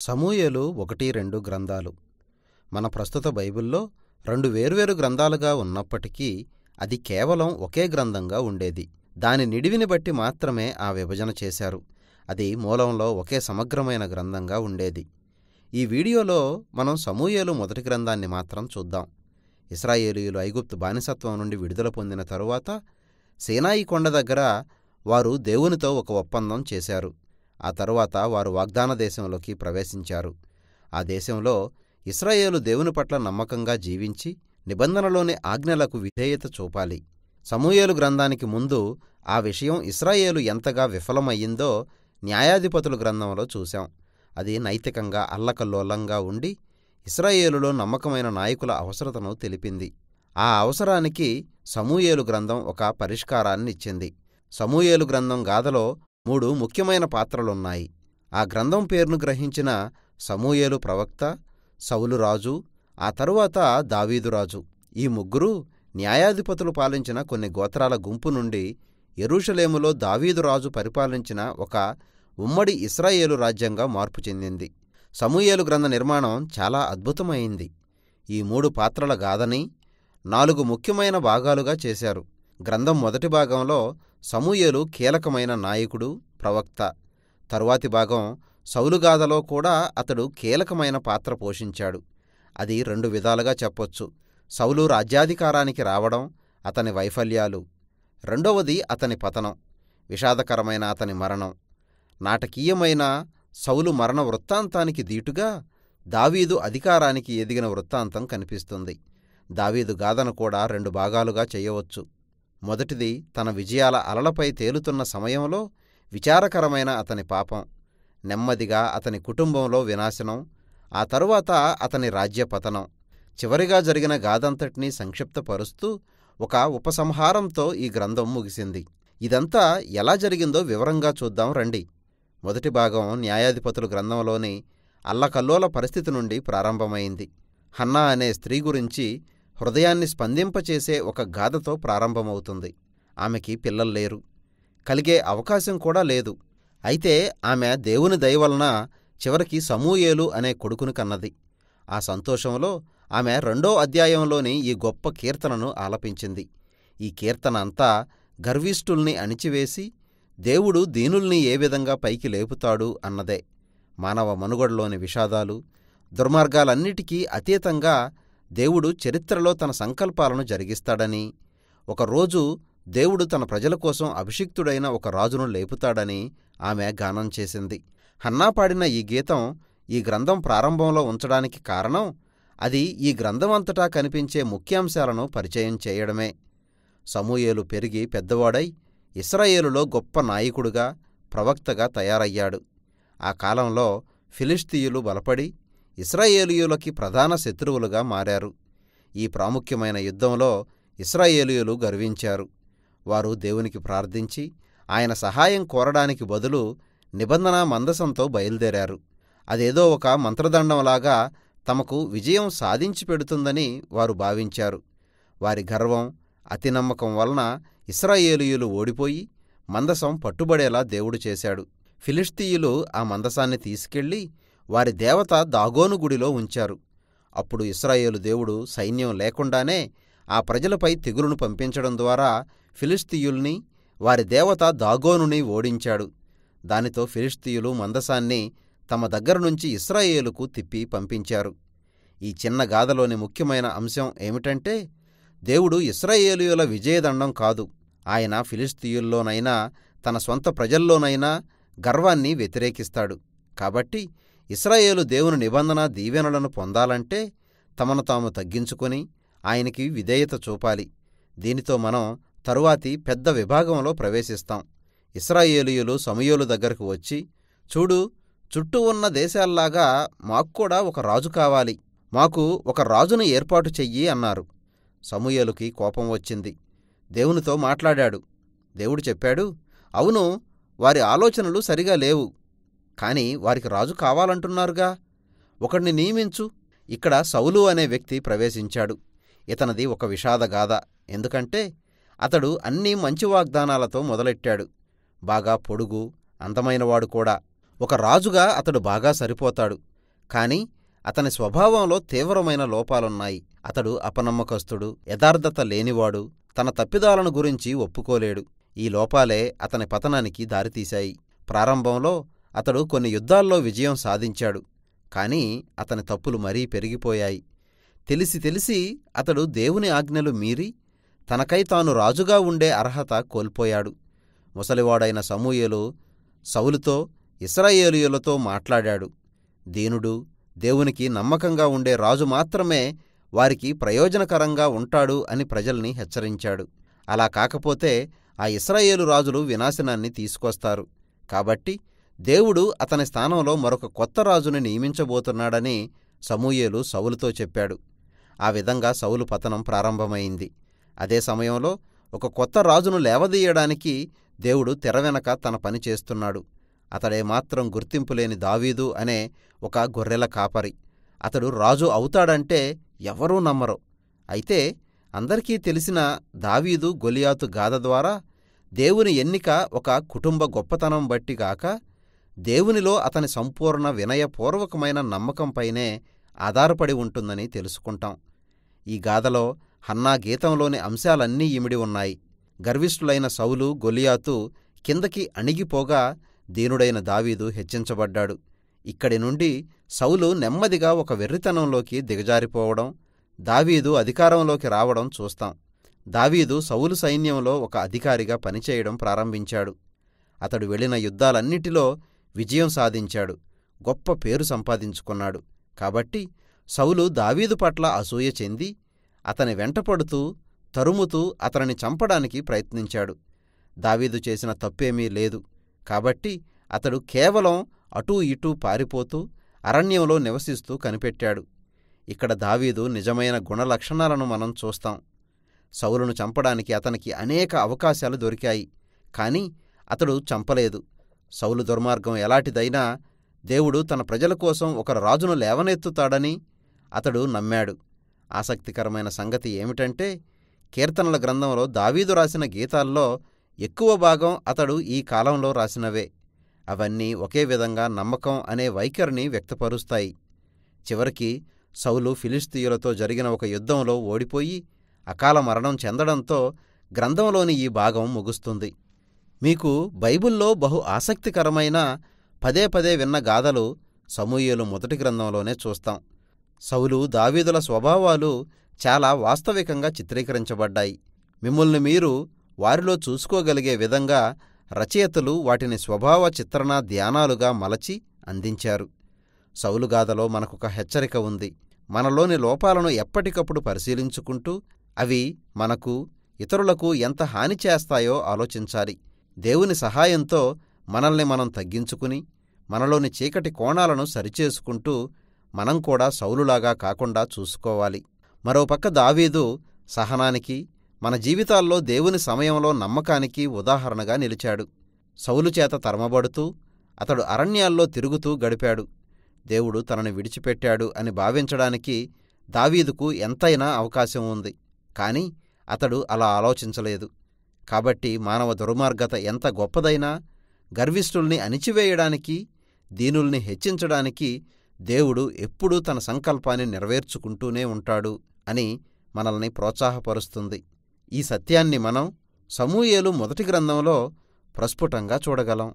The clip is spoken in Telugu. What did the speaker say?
సమూయేలు 1-2 గ్రంథాలు. మన ప్రస్తుత బైబిల్లో 2 వేర్వేరు గ్రంథాలుగా ఉన్నప్పటికీ అది కేవలం ఒకే గ్రంథంగా ఉండేది. దాని నిడివిని బట్టి మాత్రమే ఆ విభజన చేశారు. అది మూలంలో ఒకే సమగ్రమైన గ్రంథంగా ఉండేది. ఈ వీడియోలో మనం సమూయేలు మొదటి గ్రంథాన్ని మాత్రం చూద్దాం. ఇశ్రాయేలీయులు ఐగుప్తు బానిసత్వం నుండి విడుదల పొందిన తరువాత సీనాయి కొండ దగ్గర వారు దేవునితో ఒక ఒప్పందం చేశారు. ఆ తరువాత వారు వాగ్దాన దేశంలోకి ప్రవేశించారు. ఆ దేశంలో ఇశ్రాయేలు దేవుని పట్ల నమ్మకంగా జీవించి నిబంధనలోని ఆజ్ఞలకు విధేయత చూపాలి. సమూయేలు గ్రంథానికి ముందు ఆ విషయం ఇశ్రాయేలు ఎంతగా విఫలమయ్యిందో న్యాయాధిపతుల గ్రంథంలో చూశాం. అది నైతికంగా అల్లకల్లోలంగా ఉండి ఇశ్రాయేలులో నమ్మకమైన నాయకుల అవసరతను తెలిపింది. ఆ అవసరానికి సమూయేలు గ్రంథం ఒక పరిష్కారాన్నిచ్చింది. సమూయేలు గ్రంథం గాథలో 3 ముఖ్యమైన పాత్రలున్నాయి. ఆ గ్రంథం పేరును గ్రహించిన సమూయేలు ప్రవక్త, సౌలు రాజు, ఆ తరువాత దావీదు రాజు. ఈ ముగ్గురూ న్యాయాధిపతులు పాలించిన కొన్ని గోత్రాల గుంపు నుండి యెరూషలేములో దావీదు రాజు పరిపాలించిన ఒక ఉమ్మడి ఇశ్రాయేలు రాజ్యంగా మార్పు చెందింది. సమూయేలు గ్రంథ నిర్మాణం చాలా అద్భుతమైంది. ఈ 3 పాత్రల గాథని 4 ముఖ్యమైన భాగాలుగా చేశారు. గ్రంథం మొదటి భాగంలో సమూయేలు కీలకమైన నాయకుడు, ప్రవక్త. తరువాతి భాగం సౌలు గాథలో కూడా అతడు కీలకమైన పాత్ర పోషించాడు. అది 2 విధాలుగా చెప్పొచ్చు. సౌలు రాజ్యాధికారానికి రావడం, అతని వైఫల్యాలు. రెండవది అతని పతనం, విషాదకరమైన అతని మరణం. నాటకీయమైన సౌలు మరణ వృత్తాంతానికి దీటుగా దావీదు అధికారానికి ఎదిగిన వృత్తాంతం కనిపిస్తుంది. దావీదు గాథను కూడా 2 భాగాలుగా చేయవచ్చు. మొదటిది తన విజయాల అలలపై తేలుతున్న సమయంలో విచారకరమైన అతని పాపం, నెమ్మదిగా అతని కుటుంబంలో వినాశనం, ఆ తరువాత అతని రాజ్యపతనం. చివరిగా జరిగిన గాథంతటినీ సంక్షిప్తపరుస్తూ ఒక ఉపసంహారంతో ఈ గ్రంథం ముగిసింది. ఇదంతా ఎలా జరిగిందో వివరంగా చూద్దాం రండి. మొదటి భాగం న్యాయాధిపతుల గ్రంథంలోని అల్లకల్లోల పరిస్థితి నుండి ప్రారంభమైంది. హన్నా అనే స్త్రీ గురించి హృదయాన్ని స్పందింపచేసే ఒక గాథతో ప్రారంభమవుతుంది. ఆమెకి పిల్లల్లేరు, కలిగే అవకాశం కూడా లేదు. అయితే ఆమె దేవుని దయవలన చివరికి సమూయేలు అనే కొడుకుని కన్నది. ఆ సంతోషంలో ఆమె 2వ అధ్యాయంలోని ఈ గొప్ప కీర్తనను ఆలపించింది. ఈ కీర్తన అంతా గర్విష్ఠుల్ని అణిచివేసి దేవుడు దీనుల్ని ఏ విధంగా పైకి లేపుతాడు అన్నదే. మానవ మనుగడలోని విషాదాలు, దుర్మార్గాలన్నిటికీ అతీతంగా దేవుడు చరిత్రలో తన సంకల్పాలను జరిగిస్తాడని, ఒకరోజు దేవుడు తన ప్రజల కోసం అభిషిక్తుడైన ఒక రాజును లేపుతాడని ఆమె గానం చేసింది. హన్నా పాడిన ఈ గీతం ఈ గ్రంథం ప్రారంభంలో ఉంచడానికి కారణం అది ఈ గ్రంథమంతటా కనిపించే ముఖ్యాంశాలను పరిచయం చేయడమే. సమూయేలు పెరిగి పెద్దవాడై ఇశ్రాయేలులో గొప్ప నాయకుడుగా, ప్రవక్తగా తయారయ్యాడు. ఆ కాలంలో ఫిలిష్తీయులు బలపడి ఇశ్రాయేలీయులకి ప్రధాన శత్రువులుగా మారారు. ఈ ప్రాముఖ్యమైన యుద్ధంలో ఇశ్రాయేలీయులు గర్వించారు. వారు దేవునికి ప్రార్థించి ఆయన సహాయం కోరడానికి బదులు నిబంధన మందసంతో బయలుదేరారు. అదేదో ఒక మంత్రదండంలాగా తమకు విజయం సాధించి పెడుతుందని వారు భావించారు. వారి గర్వం, అతినమ్మకం వలన ఇశ్రాయేలీయులు ఓడిపోయి మందసం పట్టుబడేలా దేవుడు చేశాడు. ఫిలిష్తీయులు ఆ మందసాన్ని తీసుకెళ్లి వారి దేవత దాగోను గుడిలో ఉంచారు. అప్పుడు ఇశ్రాయేలు దేవుడు సైన్యం లేకుండానే ఆ ప్రజలపై తెగులును పంపించడం ద్వారా ఫిలిష్తీయుల్ని, వారి దేవత దాగోనుని ఓడించాడు. దానితో ఫిలిష్తీయులు మందసాన్ని తమ దగ్గరనుంచి ఇశ్రాయేలుకు తిప్పి పంపించారు. ఈ చిన్న గాథలోని ముఖ్యమైన అంశం ఏమిటంటే దేవుడు ఇశ్రాయేలీయుల విజయదండం కాదు, ఆయన ఫిలిష్తీయుల్లోనైనా తన సొంత ప్రజల్లోనైనా గర్వాన్ని వ్యతిరేకిస్తాడు. కాబట్టి ఇశ్రాయేలు దేవుని నిబంధన దీవెనలను పొందాలంటే తమను తాము తగ్గించుకొని ఆయనకి విధేయత చూపాలి. దీనితో మనం తరువాతి పెద్ద విభాగంలో ప్రవేశిస్తాం. ఇశ్రాయేలీయులు సమూయేలు దగ్గరకు వచ్చి, చూడు, చుట్టూ ఉన్న దేశాల్లాగా మాక్కూడా ఒక రాజు కావాలి, మాకు ఒక రాజును ఏర్పాటు చెయ్యి అన్నారు. సమూయేలుకి కోపం వచ్చింది. దేవునితో మాట్లాడాడు. దేవుడు చెప్పాడు, అవును, వారి ఆలోచనలు సరిగా లేవు, కాని వారికి రాజు కావాలంటున్నారుగా, ఒకడిని నియమించు. ఇక్కడ సౌలు అనే వ్యక్తి ప్రవేశించాడు. ఇతనిది ఒక విషాదగాథ. ఎందుకంటే అతడు అన్ని మంచి వాగ్దానాలతో మొదలెట్టాడు. బాగా పొడుగు, అందమైనవాడు కూడా. ఒక రాజుగా అతడు బాగా సరిపోతాడు. కాని అతని స్వభావంలో తీవ్రమైన లోపాలున్నాయి. అతడు అపనమ్మకస్తుడు, యథార్థత లేనివాడు, తన తప్పిదాలను గురించి ఒప్పుకోలేడు. ఈ లోపాలే అతని పతనానికి దారితీశాయి. ప్రారంభంలో అతడు కొన్ని యుద్ధాల్లో విజయం సాధించాడు. కాని అతని తప్పులు మరీ పెరిగిపోయాయి. తెలిసి అతడు దేవుని ఆజ్ఞలు మీరి తనకై తాను రాజుగా ఉండే అర్హత కోల్పోయాడు. ముసలివాడైన సమూయేలు సౌలుతో, ఇశ్రాయేలీయులతో మాట్లాడాడు. దీనుడు, దేవునికి నమ్మకంగా ఉండే రాజు మాత్రమే వారికి ప్రయోజనకరంగా ఉంటాడు అని ప్రజల్ని హెచ్చరించాడు. అలా కాకపోతే ఆ ఇశ్రాయేలు రాజులు వినాశనాన్ని తీసుకొస్తారు. కాబట్టి దేవుడు అతని స్థానంలో మరొక కొత్త రాజుని నియమించబోతున్నాడని సమూయేలు సౌలుతో చెప్పాడు. ఆ విధంగా సౌలు పతనం ప్రారంభమైంది. అదే సమయంలో ఒక కొత్త రాజును లేవదీయడానికి దేవుడు తెరవెనక తన పని చేస్తున్నాడు. అతడేమాత్రం గుర్తింపులేని దావీదు అనే ఒక గొర్రెల కాపరి. అతడు రాజు అవుతాడంటే ఎవరూ నమ్మరు. అయితే అందరికీ తెలిసిన దావీదు గొలియాతు గాథ ద్వారా దేవుని ఎన్నిక ఒక కుటుంబ గొప్పతనం బట్టి గాక దేవునిలో అతని సంపూర్ణ వినయపూర్వకమైన నమ్మకంపైనే ఆధారపడి ఉంటుందని తెలుసుకుంటాం. ఈ గాథలో హన్నా గీతంలోని అంశాలన్నీ ఇమిడి ఉన్నాయి. గర్విష్ఠులైన సౌలు, గొలియాతు కిందకి అణిగిపోగా దీనుడైన దావీదు హెచ్చించబడ్డాడు. ఇక్కడి నుండి సౌలు నెమ్మదిగా ఒక వెర్రితనంలోకి దిగజారిపోవడం, దావీదు అధికారంలోకి రావడం చూస్తాం. దావీదు సౌలు సైన్యంలో ఒక అధికారిగా పనిచేయడం ప్రారంభించాడు. అతడు వెళ్లిన యుద్ధాలన్నిటిలో విజయం సాధించాడు, గొప్ప పేరు సంపాదించుకున్నాడు. కాబట్టి సౌలు దావీదు పట్ల అసూయ చెంది అతని వెంటపడుతూ తరుముతూ అతనిని చంపడానికి ప్రయత్నించాడు. దావీదు చేసిన తప్పేమీ లేదు. కాబట్టి అతడు కేవలం అటూ ఇటూ పారిపోతూ అరణ్యంలో నివసిస్తూ కనిపెట్టాడు. ఇక్కడ దావీదు నిజమైన గుణలక్షణాలను మనం చూస్తాం. సౌలును చంపడానికి అతనికి అనేక అవకాశాలు దొరికాయి, కాని అతడు చంపలేదు. సౌలు దుర్మార్గం ఎలాంటిదైనా దేవుడు తన ప్రజల కోసం ఒక రాజును లేవనెత్తుతాడని అతడు నమ్మాడు. ఆసక్తికరమైన సంగతి ఏమిటంటే, కీర్తనల గ్రంథంలో దావీదు రాసిన గీతాల్లో ఎక్కువ భాగం అతడు ఈ కాలంలో రాసినవే. అవన్నీ ఒకే విధంగా నమ్మకం అనే వైఖరిని వ్యక్తపరుస్తాయి. చివరికి సౌలు ఫిలిష్తీయులతో జరిగిన ఒక యుద్ధంలో ఓడిపోయి అకాల మరణం చెందడంతో గ్రంథంలోని ఈ భాగం ముగుస్తుంది. మీకు బైబిల్లో బహు ఆసక్తికరమైన పదే పదే విన్న గాథలు సమూయేలు మొదటి గ్రంథంలోనే చూస్తాం. సౌలు, దావీదుల స్వభావాలు చాలా వాస్తవికంగా చిత్రీకరించబడ్డాయి. మిమ్మల్ని మీరు వారిలో చూసుకోగలిగే విధంగా రచయితలు వాటిని స్వభావ చిత్రణ ధ్యానాలుగా మలచి అందించారు. సౌలు గాథలో మనకొక హెచ్చరిక ఉంది. మనలోని లోపాలను ఎప్పటికప్పుడు పరిశీలించుకుంటూ అవి మనకు, ఇతరులకు ఎంత హాని చేస్తాయో ఆలోచించాలి. దేవుని సహాయంతో మనల్ని మనం తగ్గించుకుని మనలోని చీకటి కోణాలను సరిచేసుకుంటూ మనం కూడా సౌలులాగా కాకుండా చూసుకోవాలి. మరోపక్క దావీదు సహనానికి, మన జీవితాల్లో దేవుని సమయంలో నమ్మకానికి ఉదాహరణగా నిలిచాడు. సౌలు చేత తరమబడుతూ అతడు అరణ్యాల్లో తిరుగుతూ గడిపాడు. దేవుడు తనని విడిచిపెట్టాడు అని భావించడానికి దావీదుకు ఎంతైనా అవకాశం ఉంది. కాని అతడు అలా ఆలోచించలేదు. కాబట్టి మానవ దుర్మార్గత ఎంత గొప్పదైనా గర్విష్ఠుల్ని అణిచివేయడానికి, దీనుల్ని హెచ్చించడానికి దేవుడు ఎప్పుడూ తన సంకల్పాన్ని నెరవేర్చుకుంటూనే ఉంటాడు అని మనల్ని ప్రోత్సాహపరుస్తుంది. ఈ సత్యాన్ని మనం సమూయేలు మొదటి గ్రంథంలో ప్రస్ఫుటంగా చూడగలం.